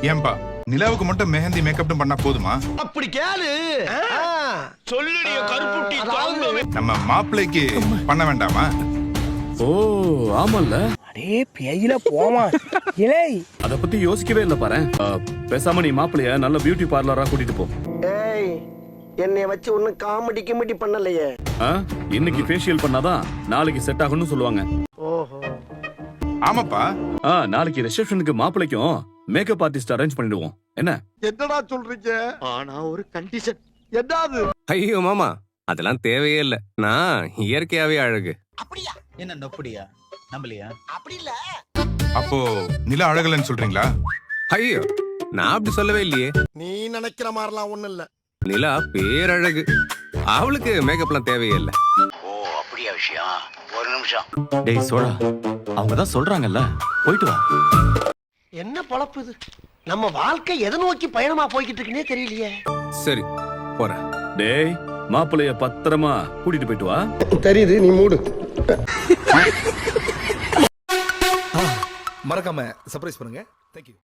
ஏன்பா நிலாவுக்கு மட்டும் மெஹந்தி மேக்கப் பண்ணா போதுமா? அப்படி கேளு. சொல்லுடிய கருப்புட்டி. நம்ம மாப்பிள்ளைக்கு பண்ண வேண்டாமா? ஓ ஆமால்ல, அடே பேயில போமா இலே. அத பத்தி யோசிக்கவே இல்ல பாரு. பேசாம நீ மாப்பிளைய நல்ல பியூட்டி பார்லரா கூட்டிட்டு போ. ஏய், என்னைய வச்சு ஒன்னும் காமெடி கிமெடி பண்ணலையே. இன்னைக்கு ஃபேஷியல் பண்ணாதான் நாளைக்கு செட் ஆகும்னு சொல்லுவாங்க. ஓஹோ. ஆமாப்பா. நாளைக்கு ரிசப்ஷனுக்கு மாப்பிளைக்கும் மேக்கப் ஆர்டிஸ்ட் அரேஞ்ச் பண்ணிடுவோம். என்ன என்னடா சொல்றீங்க? ஆனா ஒரு கண்டிஷன். என்னது? ஐயோ மாமா, அதெல்லாம் தேவையே இல்ல. நான் இயற்கையாவே அழகு. அப்படியா? என்ன நொப்படியா? நம்பலையா? அப்படி இல்ல. அப்போ நிலா அழகலன்னு சொல்றீங்களா? ஐயோ, நான் அப்படி சொல்லவே இல்லையே. நீ நினைக்கிற மாதிரிலாம் ஒண்ணும் இல்ல. நிலா பேரழகு, அவளுக்கு மேக்கப்லாம் தேவையே இல்ல. ஓ அப்படியா விஷயம்? ஒரு நிமிஷம். டேய் சோழா, அவங்க தான் சொல்றாங்கல்ல, போயிட்டு வா. என்ன பொழப்பு இது? நம்ம வாழ்க்கை எதை நோக்கி பயணமா போய்கிட்டு இருக்குன்னே தெரியலையே. சரி போறேன். டேய், மாப்பிளைய பத்திரமா கூட்டிட்டு போயிட்டு வா. தெரியுது, நீ மூடு. மறக்காம சர்ப்ரைஸ் பண்ணுங்க. தேங்க்யூ.